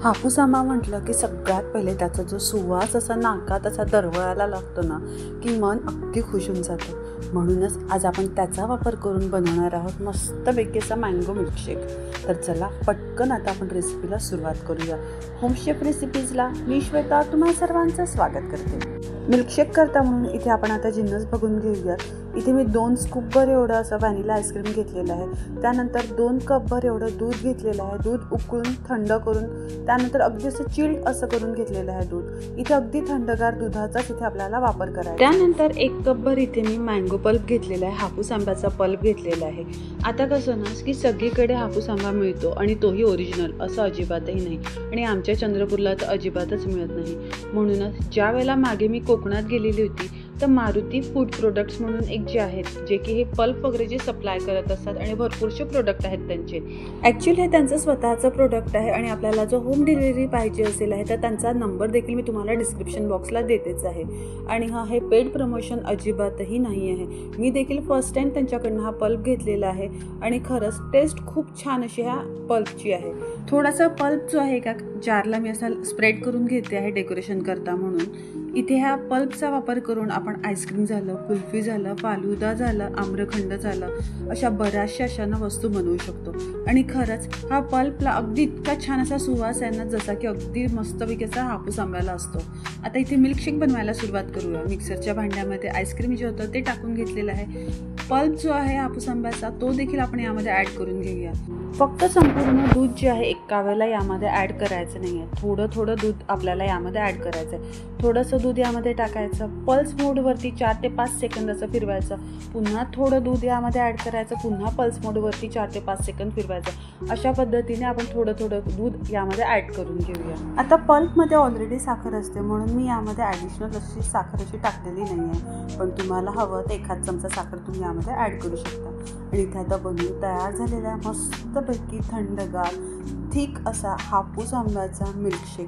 हापूस आंबा म्हटलं की सगळ्यात पहिले त्याचा जो सुवास असा नाकात असा दरवळायला लागतो ना की मन अगदी खुश होऊन जातं. म्हणूनच आज आपण त्याचा वापर करून बनवणार आहोत मस्तपैकी असा मँगो मिल्कशेक. तर चला पटकन आता आपण रेसिपीला सुरुवात करूया. होमशेफ रेसिपीजला मी श्वेता तुम्हा सर्वांचं स्वागत करते. मिल्कशेक करता म्हणून इथे आपण आता जिन्नस बघून घेऊया. इथे मी 2 स्कूपभर एवढं असं व्हॅनिला आईस्क्रीम घेतलेलं आहे. त्यानंतर 2 कपभर एवढं दूध घेतलेलं आहे. दूध उकळून थंड करून त्यानंतर अगदी असं चिल्ड असं करून घेतलेलं आहे दूध. इथे अगदी थंडगार दुधाचाच इथे आपल्याला वापर करायचा. त्यानंतर 1 कपभर इथे मी मँगो पल्प घेतलेला आहे. हापूस आंब्याचा पल्प घेतलेला आहे. आता कसं ना की सगळीकडे हापूस आंबा मिळतो आणि तोही ओरिजिनल असं अजिबातही नाही आणि आमच्या चंद्रपूरला तर अजिबातच मिळत नाही. म्हणूनच ज्या वेळेला मागे मी कोकणात गेलेली होती तर मारुती फूड प्रोडक्ट्स म्हणून एक जे आहेत जे की हे पल्प वगैरे जे सप्लाय करत असतात आणि भरपूरसे प्रोडक्ट आहेत त्यांचे. ॲक्च्युली हे त्यांचं स्वतःचं प्रोडक्ट आहे आणि आपल्याला जो होम डिलिव्हरी पाहिजे असेल आहे तर त्यांचा नंबर देखील मी तुम्हाला डिस्क्रिप्शन बॉक्सला देतेच आहे. आणि हे पेड प्रमोशन अजिबातही नाही आहे. मी देखील फर्स्ट टाईम त्यांच्याकडनं हा पल्प घेतलेला आहे आणि खरंच टेस्ट खूप छान अशी ह्या पल्पची आहे. थोडासा पल्प जो आहे का जारला मी असा स्प्रेड करून घेते आहे डेकोरेशन करता म्हणून. इथे ह्या पल्पचा वापर करून आपण आईस्क्रीम झालं, कुल्फी झालं, फालुदा झालं, आम्रखंड झालं अशा बऱ्याचशा अशा वस्तू बनवू शकतो. आणि खरंच हा पल्पला अगदी इतका छान असा सुवास आहे ना जसा की अगदी मस्तपैकी असा हापूस आंब्याला असतो. आता इथे मिल्कशेक बनवायला सुरुवात करूया. मिक्सरच्या भांड्यामध्ये आईस्क्रीम जे होतं ते टाकून घेतलेलं आहे. पल्प जो आहे हापूस आंब्याचा तो देखील आपण यामध्ये ॲड करून घेऊया. फक्त संपूर्ण दूध जे आहे एका वेळेला यामध्ये ॲड करायचं नाही आहे. थोडं दूध आपल्याला यामध्ये ॲड करायचं आहे. थोडंसं दूध यामध्ये टाकायचं. पल्स मोडवरती 4 ते 5 सेकंद असं फिरवायचं. पुन्हा थोडं दूध यामध्ये ॲड करायचं. पुन्हा पल्स मोडवरती 4 ते 5 सेकंद फिरवायचं. अशा पद्धतीने आपण थोडं दूध यामध्ये ॲड करून घेऊया. आता पल्पमध्ये ऑलरेडी साखर असते म्हणून मी यामध्ये ॲडिशनल अशी साखर अशी टाकलेली नाही आहे. पण तुम्हाला हवं तर एखाद चमचा साखर तुम्ही यामध्ये ॲड करू शकता. आणि इथे आता बनवून तयार झालेला आहे मस्तपैकी थंडगार थिक असा हापूस आंब्याचा मिल्कशेक.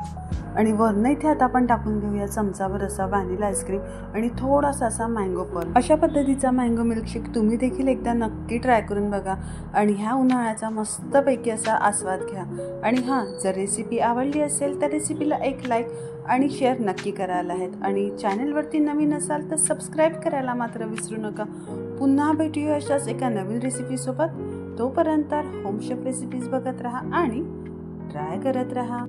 आणि वरनं इथे आता आपण टाकून घेऊया चमचाभर असा व्हॅनिला आईस्क्रीम आणि थोडासा असा मँगो पल्प. अशा पद्धतीचा मँगो मिल्कशेक तुम्ही देखील एकदा नक्की ट्राय करून बघा आणि ह्या उन्हाळ्याचा मस्तपैकी असा आस्वाद घ्या. आणि जर रेसिपी आवडली असेल तर रेसिपीला एक लाईक आणि शेअर नक्की करायला आहेत. आणि चॅनलवरती नवीन असाल तर सबस्क्राईब करायला मात्र विसरू नका. पुन्हा भेटूया अशाच एका नवीन रेसिपीसोबत. तोपर्यंत होमशेफ रेसिपीज बघत राहा आणि ट्राय करत राहा.